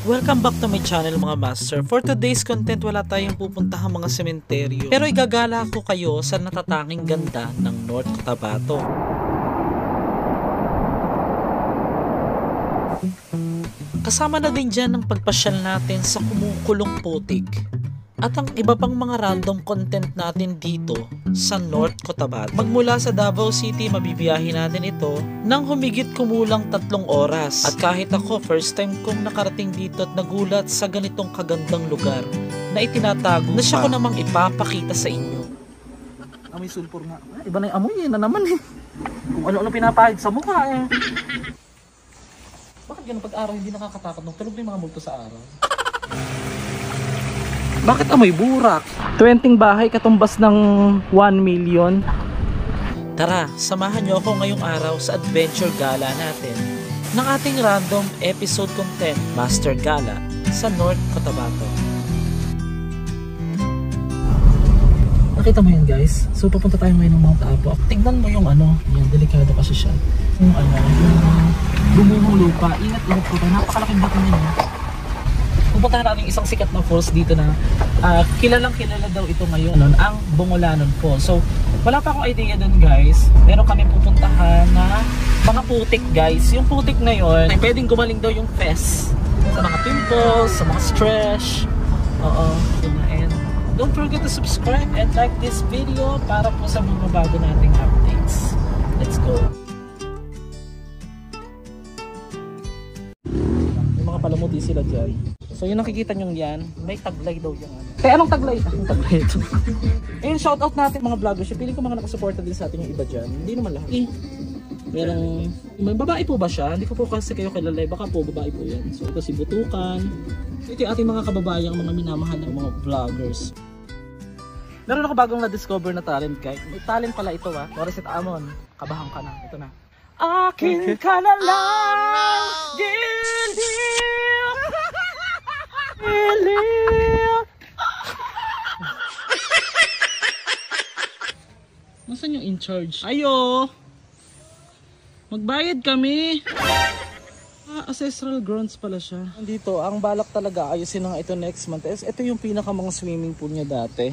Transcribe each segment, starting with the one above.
Welcome back to my channel mga master. For today's content, wala tayong pupuntahang mga sementeryo. Pero igagala ko kayo sa natatanging ganda ng North Cotabato. Kasama na din dyan ang pagpasyal natin sa kumukulong putik. At ang iba pang mga random content natin dito sa North Cotabato. Magmula sa Davao City, mabibiyahin natin ito nang humigit kumulang 3 oras. At kahit ako, first time kong nakarating dito at nagulat sa ganitong kagandang lugar na itinatago na siya ko namang ipapakita sa inyo. Amoy sulfur nga. Iba na yung amoy na naman eh. Kung ano-ano pinapahid sa mukha eh. Bakit ganun pag-araw hindi nakakatakot nung tulog na yung mga multo sa araw? Bakit amoy burak? 20 bahay katumbas ng 1 million. Tara, samahan nyo ako ngayong araw sa adventure gala natin ng ating random episode content, Master Gala sa North Cotabato. Nakita mo yan guys? So papunta tayo ngayon ng Mount Apo. Tignan mo yung ano, yan, delikado kasi siya. Yung ano, yung gumuhong lupa. Ingat-ingat po tayo. Napakalaking bato niya. Pupuntahan natin isang sikat na falls dito na kilalang kilala daw ito ngayon, ang Bongolanon Falls. So wala pa akong idea dun guys, pero kami pupuntahan na mga putik guys. Yung putik na yun ay pwedeng gumaling daw yung fest sa mga pimples, sa mga stress. And don't forget to subscribe and like this video para po sa mga bago nating updates. Let's go. May mga palamuti sila dyan. So yung nakikita nyo yan, may taglay daw yan. Kaya anong taglay? Anong taglay ito? Ayun, shoutout natin mga vloggers. Piling ko mga nakasuporta din sa atin yung iba dyan. Hindi naman lahat. Merong, may babae po ba siya? Hindi ko po kasi kayo kilala. Baka po babae po yan. So ito si Butukan. Ito yung ating mga kababayang mga minamahal ng mga vloggers. Meron ako bagong na-discover na talent guys. May talent pala ito Morissette Amon. Kabahan ka na. Ito na. Akin ka na lang. Nasaan yung in charge? Ayo! Magbayad kami! Ancestral grounds pala siya. Dito, ang balak talaga ayusin na nga ito next month. Ito yung pinaka mga swimming pool niya dati.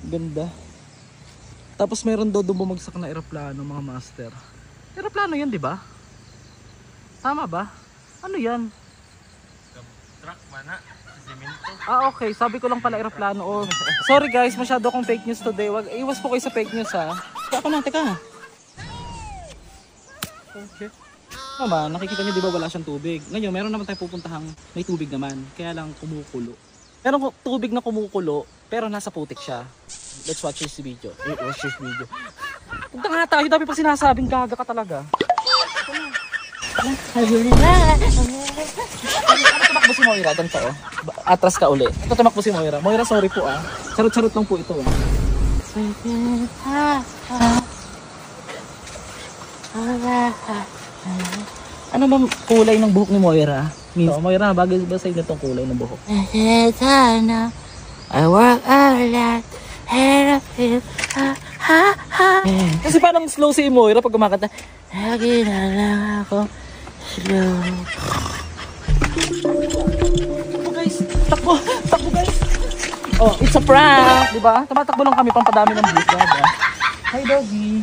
Ganda. Tapos meron daw bumagsak na eroplano mga master. Eroplano yan, di ba? Tama ba? Ano yan? Truck mana? Simento. Okay. Sabi ko lang pala eroplano. Sorry guys, masyado akong fake news today. Iwas po kayo sa fake news ha. Teka. Okay. Mama, nakikita niyo di ba wala siyang tubig? Ngayon, meron naman tayong pupuntahang may tubig naman. Kaya lang kumukulo. Meron tubig na kumukulo, pero nasa putik siya. Let's watch this video. Punta nga tayo, dami pang sinasabing gaga ka talaga. Tumakbo si Moira, ganito atras ka uli. Ito tumakbo si Moira. Moira, sorry po Charot-charot lang po ito Ano bang kulay ng buhok ni Moira? Moira, bagay ba sa inyo itong kulay ng buhok? I work a lot and I feel Kasi parang slow si Moira pag kumakanta. Lagi na lang ako slow. Takbo guys. It's a prank, di ba? Tumatakbo lang kami pampadami ng views, diba? Hi doggy.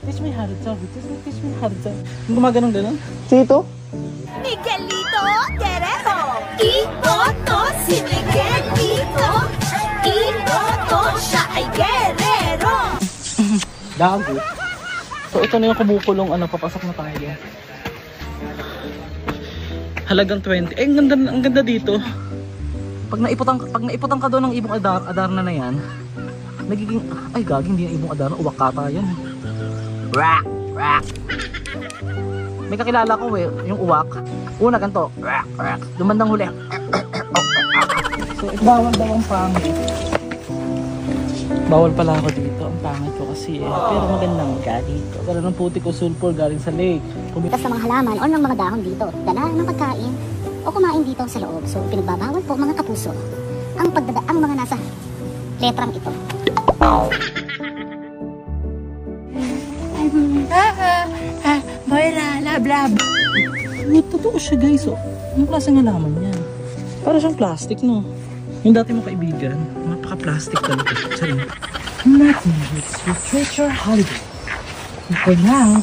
Teach me how to talk. Teach me how to talk. Yung gumaganong-ganon? Sito? Miguelito Guerrero. Ito si Miguelito. Ito siya ay Guerrero. Gago. So ito na yung kumukulong papasok na tayo. Halagang 20. Ang ganda dito. Pag naiputan ka doon ng ibong Adarna na yan, nagiging ay gagi, hindi yan ibong Adarna, uwak kata yan. Rak. May kakilala ko yung uwak. Una ganito. Rak. Dumandang huli. So bawal daw ang pangit. Bawal pala ako dito. Ang pangit ko kasi pero magandang ga dito. Pero ng putik o sulfur galing sa lake. Pumitas sa mga halaman o ng mga dahon dito. Dala ng pagkain o kumain dito sa loob. So pinagbabawal po mga kapuso ang mga nasa letrang ito. Moira, love. Totoo siya guys. Oh. Anong klase ng halaman yan? Para siyang plastic, no? Yung dati mong kaibigan, napaka-plastic talaga. Sorry. Nothing beats your treasure holiday. And for now,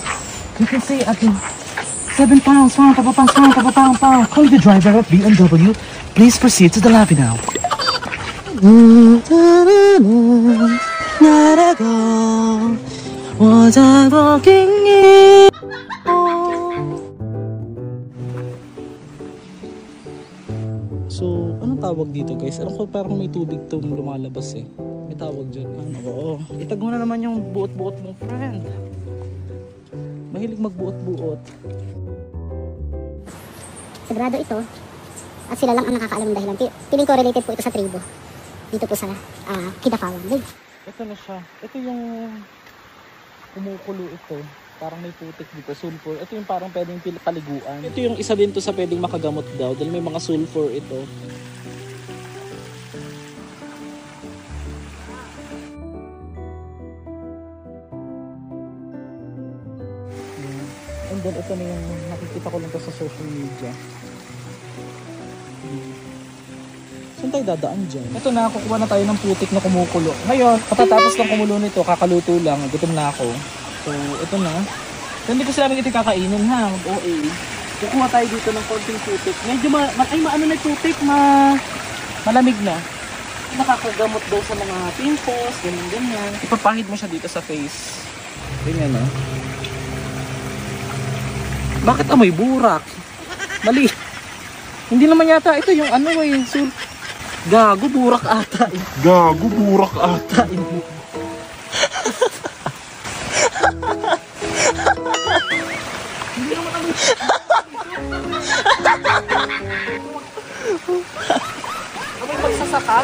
you can say at the 7 pounds, pound. Calling the driver of BMW. Please proceed to the lobby now. So, anong tawag dito guys? Alam ko parang may tubig itong lumalabas eh. May tawag dyan. Ano, oo. Itag mo na naman yung buot-buot mong friend. Mahilig magbuot-buot. Sagrado ito. At sila lang ang nakakaalam ng dahilan. Feeling ko related po ito sa tribo. Dito po sa Kidapawan. Ito na siya. Ito yung kumukulo ito. Parang may putik dito, sulfur. Ito yung parang pwedeng paliguan. Ito yung isa din to sa pwedeng makagamot daw dahil may mga sulfur ito. And then ito na yung nakikita ko lang to sa social media. Saan tayo dadaan dyan? Ito na, kukuha na tayo ng putik na kumukulo. Ngayon, katatapos ng kumulo nito, kakaluto lang. Gutom na ako. So, ito na. Hindi ko sila ito kakainin ha. OA. Kukuha tayo dito ng konting putik. Medyo maano na putik, malamig na. Nakakagamot daw sa mga pimples, ganyan. Ipapahid mo siya dito sa face. Ganyan na. Bakit amoy burak? Mali. Hindi naman yata ito yung ano yung Gago, burak ata. Gago, burak ata. Hindi naman kami. Kami pagsasaka.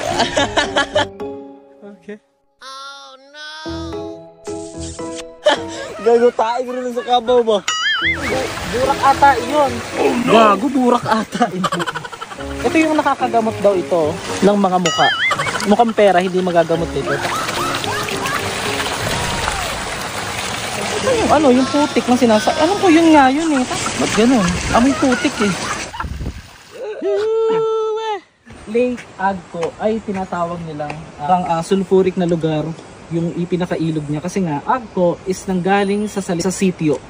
Okay. Oh no. Gago, taing rin sa kabaw ba? Burak ata yun. Oh, no. Gago, burak ata yun. Ito yung nakakagamot daw ito ng mga muka. Mukhang pera, hindi magagamot dito. Ano yung putik ng sinasa? Ano po yun nga yun eh? Ba't ganun? Amoy putik eh. Lake Agco ay tinatawag nilang sulfuric na lugar yung ipinakailog niya. Kasi nga, Agco is nanggaling sa sitio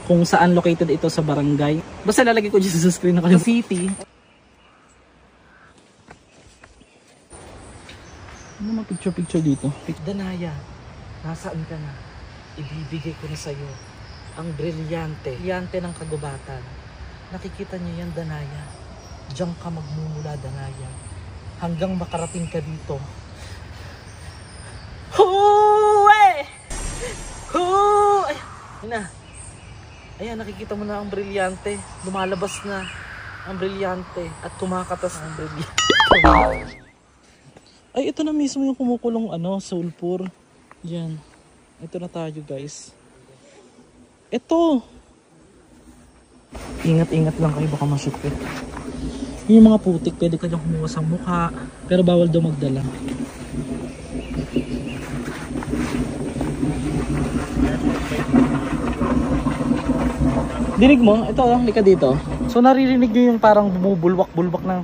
kung saan located ito sa barangay. Basta lalagay ko dyan sa screen na kanyang city. Ano mga picture dito? Danaya, nasaan ka na? Ibibigay ko na sa'yo ang brilyante ng kagubatan. Nakikita niyo yan, Danaya. Diyan ka magmumula, Danaya. Hanggang makarating ka dito. Huwe! Huwe! Ayan, nakikita mo na ang brilyante. Lumalabas na ang brilyante at kumakatas ang brilyante. Ay, ito na mismo yung kumukulong sulfur. Yan. Ito na tayo, guys. Ito. Ingat-ingat lang kayo, baka masupit. Yung mga putik, pwede ka dyan kumuha sa mukha. Pero bawal daw magdala. Dinig mo? Ito, lika dito. So, naririnig nyo yung parang bumubulwak-bulwak ng...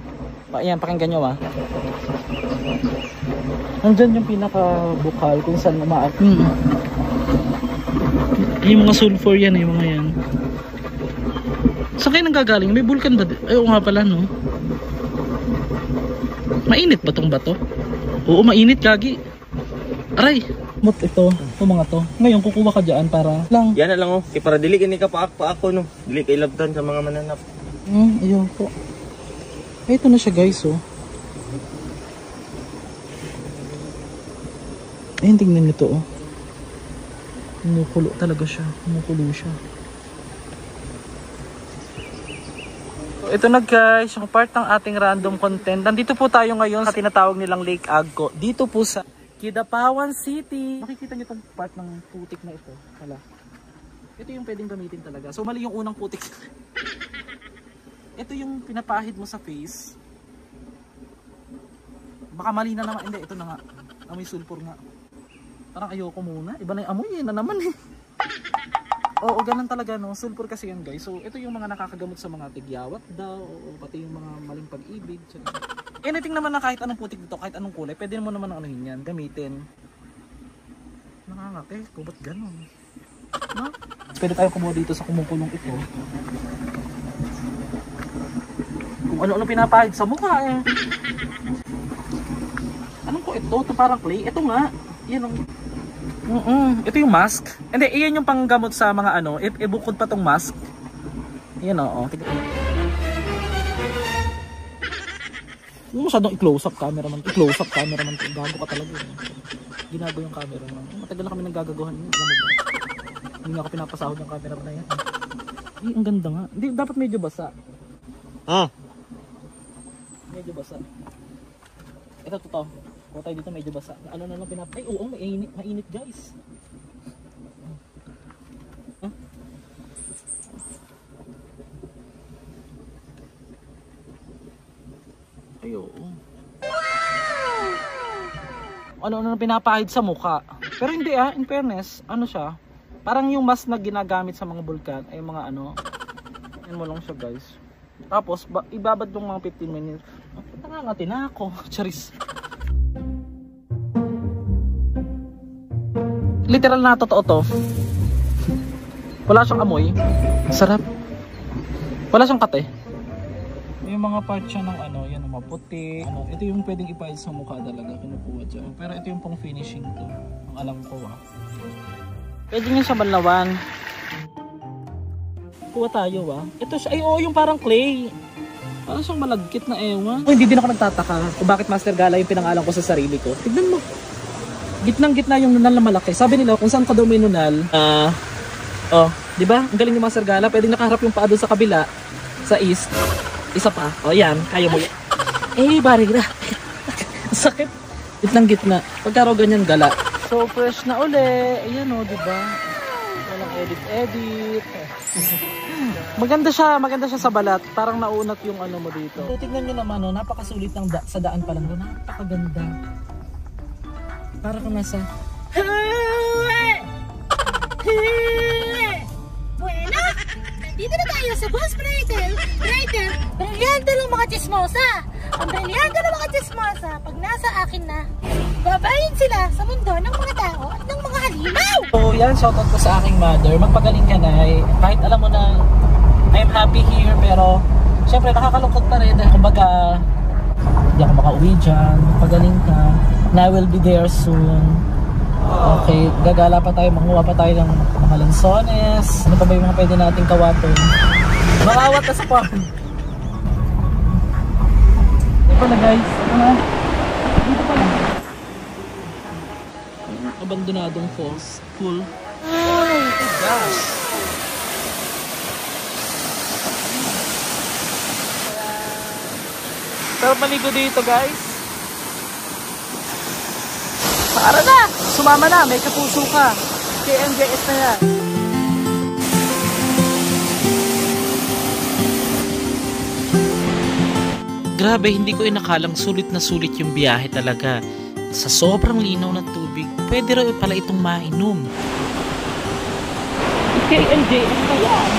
Ayan, pakinggan nyo Nandyan yung pinaka-bukal kung saan umaak. Yung mga sulfur yan, yung mga yan. Saan kayo nanggagaling? May vulkan ba? Ay, oo nga pala, no? Mainit ba tong bato? Oo, mainit, kagi. Aray! Mot ito, itong mga to. Ngayon, kukuha ka dyan para lang. Yan na lang oh. Para dili ka pa ako no. Dili ka ilabdan sa mga mananap. Ayun po. Ay, ito na siya guys, oh. Ayun, tingnan nyo to, oh. Kumukulo talaga siya. Kumukulo siya. So, ito na guys, yung part ng ating random content. Nandito po tayo ngayon sa tinatawag nilang Lake Agco. Dito po sa Kidapawan City. Makikita nyo itong part ng putik na ito. Hala. Ito yung pwedeng gamitin talaga. So mali yung unang putik. Ito yung pinapahid mo sa face. Baka mali na naman. Hindi, ito na nga. Amoy sulfur nga. Parang ayoko muna. Iba na yung amoy na naman eh. Oo, ganun talaga no. Sulfur kasi yan guys. So ito yung mga nakakagamot sa mga tigyawat daw. O pati yung mga maling pag-ibig. Anything naman na kahit anong putik dito, kahit anong kulay, pwede mo naman ano yan, gamitin. Nakangate, kung ba't ganun? No? Pwede tayo kumuha dito sa kumukulong ito. Kung ano-ano pinapahid sa mukha eh. Anong ko ito? Ito parang clay. Ito nga. Yan ang... Ito yung mask. Hindi, iyan yung panggamot sa mga ano. Ibukod pa tong mask. Yan o. Masyadong i-close up cameraman. I-close up cameraman. Gago ka talaga. Ginago yung cameraman. Matagal na kami naggagaguhan. Hindi nga ako pinapasahod ng cameraman na yan. Ay, ang ganda nga. Hindi, dapat medyo basa. Medyo basa. Ito totoo. Kung tayo dito medyo basa. Ano na lang ay oo, mainit guys. Huh? Ay oo. Ano na pinapahid sa mukha. Pero hindi in fairness, ano siya? Parang yung mask na ginagamit sa mga bulkan ay mga ano. Yan mo lang siya guys. Tapos ibabad yung mga 15 minutes. Nangangati na ako. Charis. Literal na totoo to. Wala siyang amoy. Sarap. Wala siyang kate. Yung mga part siya ng ano, yan ang maputi. Ano, ito yung pwedeng ipahid sa mukha talaga. Kinukuha siya. Pero ito yung pang finishing to. Ang alam ko Pwede nyo siya banlawan. Kuha tayo Ito siya. Ay oo, yung parang clay. Parang siyang malagkit na ewan. Hindi din ako nagtataka kung bakit Master Gala yung pinangalan ko sa sarili ko. Tignan mo. Gitnang-gitna yung nunal na malaki. Sabi nila kung saan ka daw may nunal. Di ba? Ang galing ni Master Gala. Pwedeng nakaharap yung paa doon sa kabila. Sa east. Isa pa. Yan. Kaya mo yan. Bari na. Sakit. Gitnang-gitna. Pagkaro ganyan gala. So fresh na uli. Ayan di ba? Walang edit. Maganda siya sa balat. Parang naunat yung ano mo dito. So, tignan nyo naman napakasulit ng sa daan pa lang. Napakaganda. Para kung nasa Bueno, nandito na tayo sa Boss Brighter. Brilyante ng mga chismosa. Ang brilyante ng mga chismosa, pag nasa akin na, babayin sila sa mundo ng mga tao at ng mga halimaw. So yan, shoutout ko sa aking mother. Magpagaling ka na kahit alam mo na I'm happy here, pero syempre nakakalungkot pa rin. Kumbaga hindi ako makauwi dyan. Magpagaling ka. And I will be there soon. Okay, gagala pa tayo, manguha pa tayo ng mga lansones. Ano pa ba yung mga pwede nating kawaton? Makawat na sa farm. Dito pala guys. Dito pala. Abandonadong falls. Cool. Oh gosh. Pero maligo dito guys. Para na! Sumama na! May kapuso ka! KMJS na yan! Grabe, hindi ko inakalang sulit na sulit yung biyahe talaga. Sa sobrang linaw ng tubig, pwede raw pala itong mainom. KMJS na yan!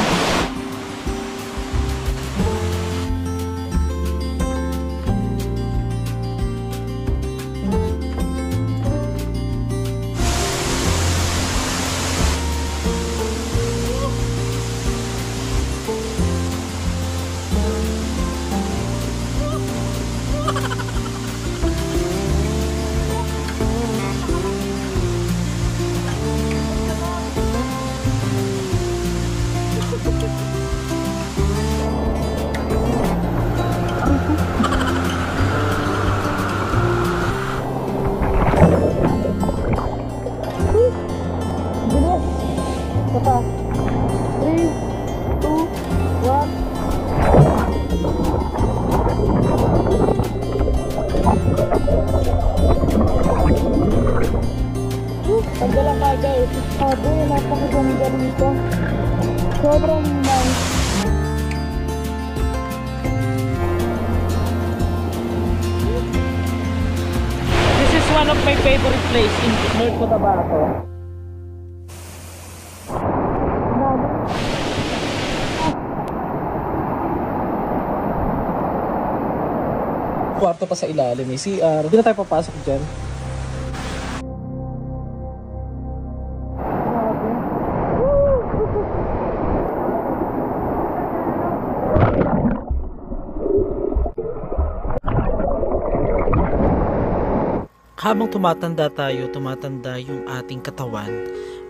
Napakaganda rito. Sobrang nice. This is one of my favorite place in North Cotabato. kwarto pa sa ilalim, may CR. Hindi na tayo papasok dyan. Habang tumatanda tayo, tumatanda yung ating katawan,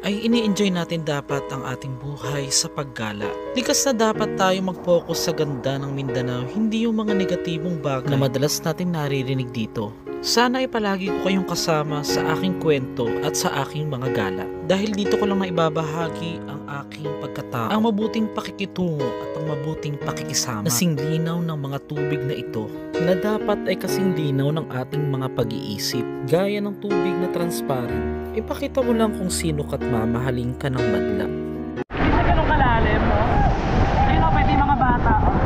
ay ini-enjoy natin dapat ang ating buhay sa paggala. Likas na dapat tayo mag-focus sa ganda ng Mindanao, hindi yung mga negatibong bagay na madalas natin naririnig dito. Sana ay palagi ko kayong kasama sa aking kwento at sa aking mga gala. Dahil dito ko lang naibabahagi ang aking pagkatao, ang mabuting pakikitungo at ang mabuting pakikisama. Kasing linaw ng mga tubig na ito, na dapat ay kasing linaw ng ating mga pag-iisip. Gaya ng tubig na transparent, ipakita mo lang kung sino ka't mamahalin ka ng madla. Hindi siya ganun kalalim, no? Ayun o, pwede yung mga bata, oh.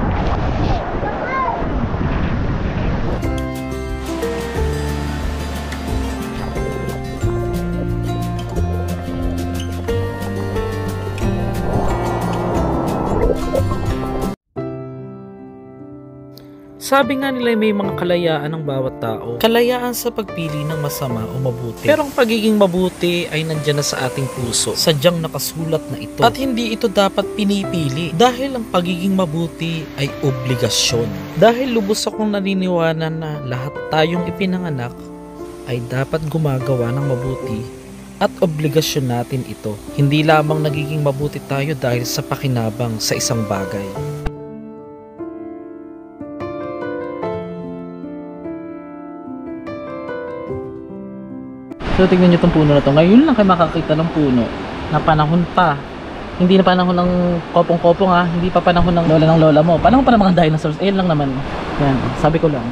Sabi nga nila may mga kalayaan ng bawat tao. Kalayaan sa pagpili ng masama o mabuti. Pero ang pagiging mabuti ay nandyan na sa ating puso. Sadyang nakasulat na ito. At hindi ito dapat pinipili. Dahil ang pagiging mabuti ay obligasyon. Dahil lubos akong naniniwala na lahat tayong ipinanganak ay dapat gumagawa ng mabuti. At obligasyon natin ito. Hindi lamang nagiging mabuti tayo dahil sa pakinabang sa isang bagay. So tignan nyo itong puno na to. Ngayon lang kayo makakita ng puno na panahon pa. Hindi na panahon ng kopong-kopong ha. Hindi pa panahon ng lola mo. Panahon pa ng mga dinosaurs. Ayun lang naman. Yan. Sabi ko lang.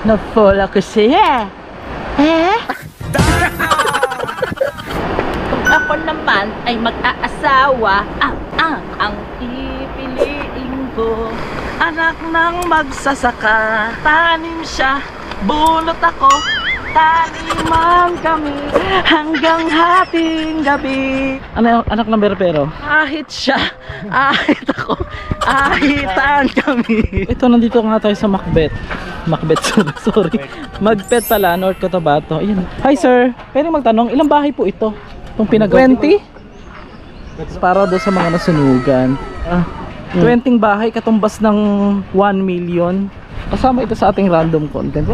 Na-fall ako siya. Ako naman ay mag-aasawa, ang pipiliin ko. Anak ng magsasaka, tanim siya, bunot ako, taniman kami, hanggang hating gabi. Ano, anak ng berpero? Ahit siya, ahit ako, ahitan kami. Ito, nandito nga tayo sa Macbeth. Sorry. Macbeth pala, North Cotabato. Ayan. Hi sir, pwede magtanong, ilang bahay po ito? Itong pinagawa? 20? Para doon sa mga nasunugan. 20 bahay katumbas ng 1 million. Kasama ito sa ating random content.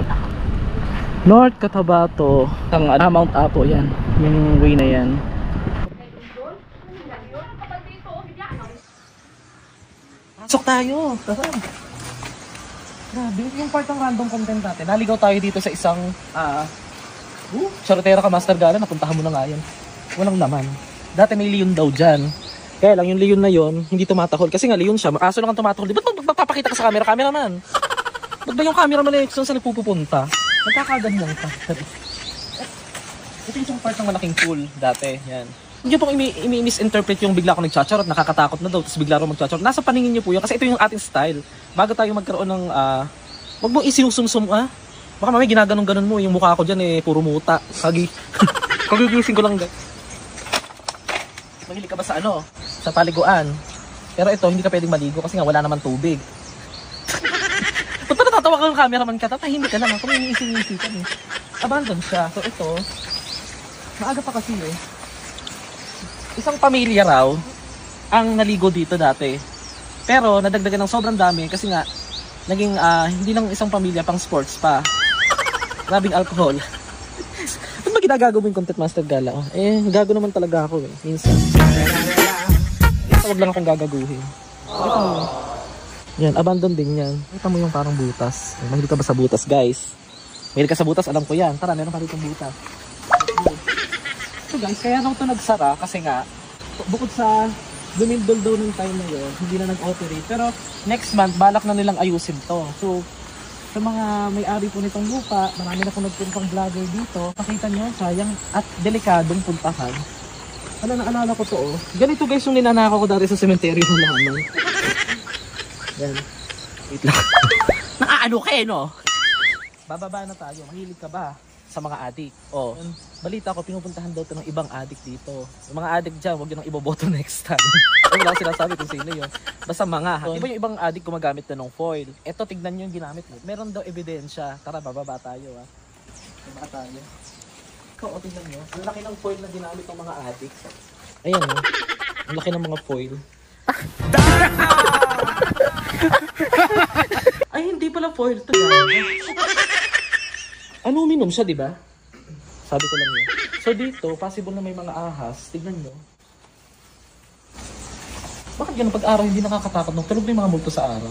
North Cotabato. Ang Mount Apo yan. Yung way na yan. Pasok tayo. Grabe, yung part ng random content natin. Naligaw tayo dito sa isang charotera ka Master Gala. Napuntahan mo na nga yan. Walang laman. Dati may leon daw dyan. Kaya lang yung leon na yon hindi tumatahol. Kasi nga leon siya, makaso lang ang tumatahol. Di ba't magpapakita ka sa camera? Cameraman! Ba't ba yung cameraman na yung saan nagpupunta? Nagkakaganyan ka. Ito yung part ng malaking pool dati. Yan. Hindi pong i-misinterpret yung bigla ako nagchatcharot. Nakakatakot na daw. Tapos bigla rin magchatcharot. Nasa paningin niyo po yun. Kasi ito yung ating style. Bago tayo magkaroon ng wag mong isinusumsum baka mamaya ginaganon-ganon mo. Yung mukha ko dyan puro muta. Kagigising ko lang. Mahilig ka ba sa sa paliguan? Pero ito, hindi ka pwedeng maligo kasi nga wala naman tubig. Ba't pa natatawa ka ng cameraman ka? Tatahimik ka naman kung iniising-ising ka Abandon siya. So ito, maaga pa kasi isang pamilya raw ang naligo dito dati. Pero nadagdagan ng sobrang dami kasi nga naging hindi lang isang pamilya, pang sports pa. Grabing alcohol. Ba't ba ginagago mo yung Content Master Gala? Gago naman talaga ako minsan. Huwag lang akong gagaguhin. Yan, abandon din yan. Kita mo yung parang butas. Mahilig ka ba sa butas, guys? Mahilig ka sa butas, alam ko yan. Tara, meron pa rin itong butas. So guys, kaya nang ito nagsara kasi nga, bukod sa lumindol daw ng time na yun, hindi na nag-operate. Pero next month, balak na nilang ayusin to. So, sa mga may-ari po nitong lupa, marami na po nagpuntang vlogger dito. Pakita nyo, sayang at delikadong puntahan. Naalala ko to Ganito guys yung ninanakaw ko dati sa cemetery ng laman. Yan. Wait lang. Nakaano kayo bababa na tayo. Mahilig ka ba sa mga addict? Oh, balita ko, pinupuntahan daw to ng ibang addict dito. Yung mga addict dyan, huwag yun ang iboboto next time. Wala ko sinasabi kung sino yun. Basta mga, iba yung ibang addict gumagamit na ng foil. Eto, tignan nyo yung ginamit mo. Meron daw ebidensya. Tara, bababa tayo ha. Bababa tayo. Ikaw, tignan nyo. Ang laki ng foil na ginamit ng mga addict. Ayan o. Ang laki ng mga foil. Ay, hindi pala foil to. Ano, uminom siya, di ba? Sabi ko lang yun. So dito, possible na may mga ahas. Tignan nyo. Bakit ganun pag araw hindi nakakatakot nung tulog na yung mga multo sa araw?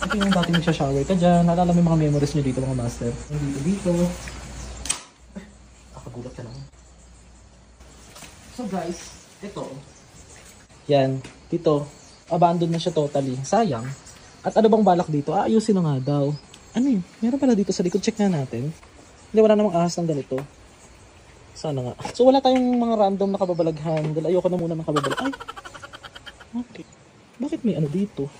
Ito yung dati nagsha-shower ka dyan. Naalala mo yung mga memories nyo dito mga master. Dito. Ay, nakagulat ka lang. So guys, ito. Yan, dito. Abandon na siya totally. Sayang. At ano bang balak dito? Ayusin na nga daw. Ano yun? Meron pala dito sa likod. Check nga natin. Hindi, wala namang ahas ng ganito. Sana nga. So wala tayong mga random na kababalaghan. Dahil ayoko na muna ng kababalag. Ay! Okay. Bakit may ano dito?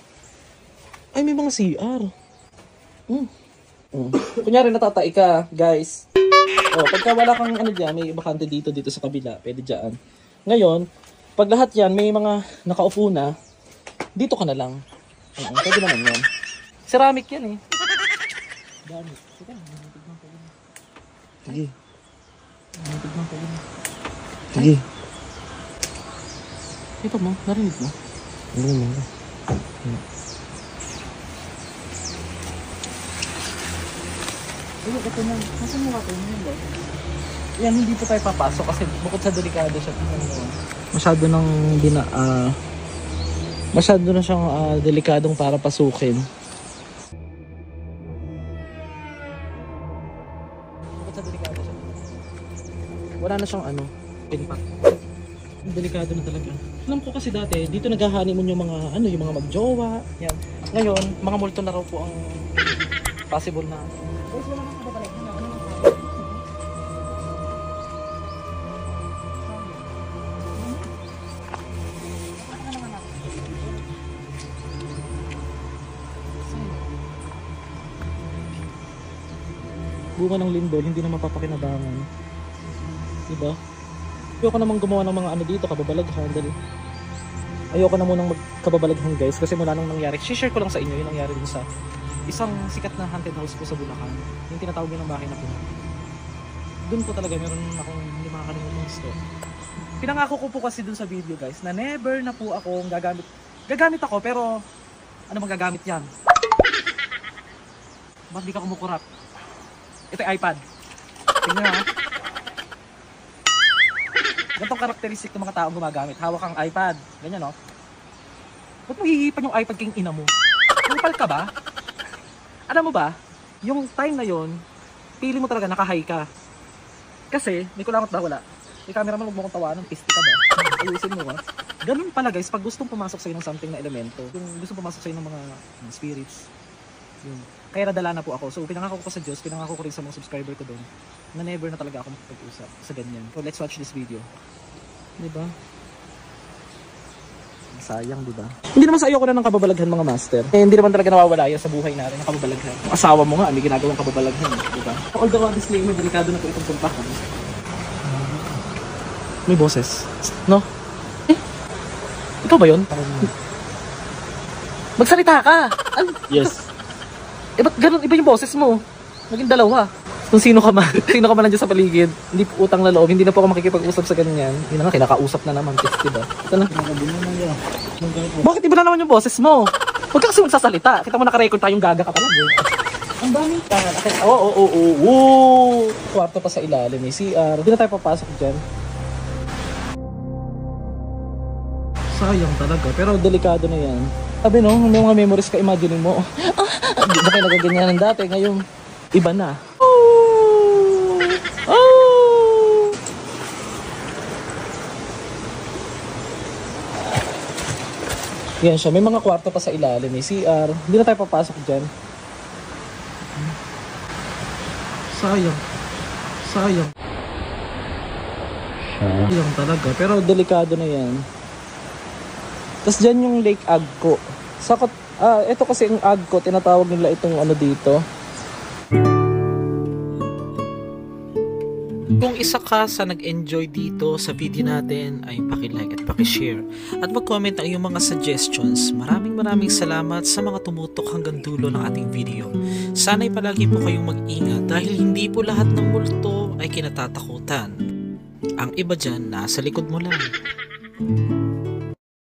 Ay, may mga CR. Kunyari natatay ka, guys. Oh, pagka wala kang ano dyan, may bakante dito sa kabila. Pwede dyan. Ngayon, pag lahat yan, may mga nakaupo na, dito ka na lang. Pwede naman yan. Ceramic yan eh. Gamit. Sige. Sige. Ito mo, narinig mo? Narinig mo. Ay, ito na. Nasaan mo ako? Yan, hindi po tayo papasok kasi bukod sa delikado siya. Masyado nang masyado na siyang delikadong para pasukin. Bukod sa delikado siya. Wala na siyang impact. Delikado na talaga. Alam ko kasi dati, dito naghahanimun yung mga yung mga magjowa. Yan. Ngayon, mga multo na raw po ang possible na. Guys, wala nang kababalaghan na. Bunga ng lindol, hindi na mapapakinabangan. Diba? Ayoko namang gumawa ng mga dito, kababalaghan. Dahil ayoko na munang magkababalaghan guys. Kasi mula nung nangyari, share ko lang sa inyo yung nangyari dun sa isang sikat na haunted house po sa Bulacan. Yung tinatawag yun ng makina po. Dun po talaga meron akong hindi makakalimutan story. Pinangako ko po kasi dun sa video guys na never na po akong gagamit. Gagamit ako pero ano bang gagamit yan? Ba't di ka kumukurap? Ito yung iPad. Tingnan ha. Ganitong karakteristik ng mga taong gumagamit. Hawak ang iPad. Ganyan no? Ba't mo hihipan yung iPad kayong ina mo? Kupal ka ba? Alam mo ba? Yung time na yon, pili mo talaga naka-high ka. Kasi, may kulangot ba? Wala. May cameraman, huwag mo kong tawanan. Pisti ka ba? Ayusin mo ha. Ganun pala guys, pag gustong pumasok sa'yo ng something na elemento, yung gustong pumasok sa'yo ng mga spirits, yun. Kaya nadala na po ako. So pinangako ko sa Diyos, pinangako ko rin sa mga subscriber ko doon na never na talaga ako makapag-usap sa ganyan. So let's watch this video. Diba? Sayang, diba? Hindi naman sa ayoko na ng kababalaghan mga master. Eh, hindi naman talaga nawawala yan sa buhay natin ng kababalaghan. Ang asawa mo nga, may ginagawang kababalaghan. Diba? Although disclaimer, delikado na po itong puntahan. May boses. No? Eh? Ikaw ba yun? Magsalita ka! Yes. Eh ba't ganun? Iba yung boses mo. Naging dalawa. Kung sino ka man nandiyan sa paligid, hindi po utang na loob, hindi na po ako makikipag-usap sa ganyan. Hindi na nga, kinakausap na naman. Diba? Ito na. Bakit iba na naman yung boses mo? Huwag ka kasi magsasalita. Kita mo nakarecord tayong gaga ka talaga. Ang daming tangan. Oo. Kwarto pa sa ilalim. May CR. Hindi na tayo papasok dyan. Sayang talaga. Pero delikado na yan. Sabi no, may mga memories ka, imagine mo. Hindi na kayo nagaganyanan dati. Ngayon, iba na. Yan siya. May mga kwarto pa sa ilalim. May CR. Hindi na tayo papasok dyan. Sayang. Sayang talaga. Pero delikado na yan. Tapos dyan yung Lake Agco. Ito kasi yung Agco, tinatawag nila itong dito. Kung isa ka sa nag-enjoy dito sa video natin ay paki-like at paki-share at mag-comment ang iyong mga suggestions. Maraming salamat sa mga tumutok hanggang dulo ng ating video. Sana'y palagi po kayong mag-ingat dahil hindi po lahat ng multo ay kinatatakutan. Ang iba dyan nasa likod mo lang.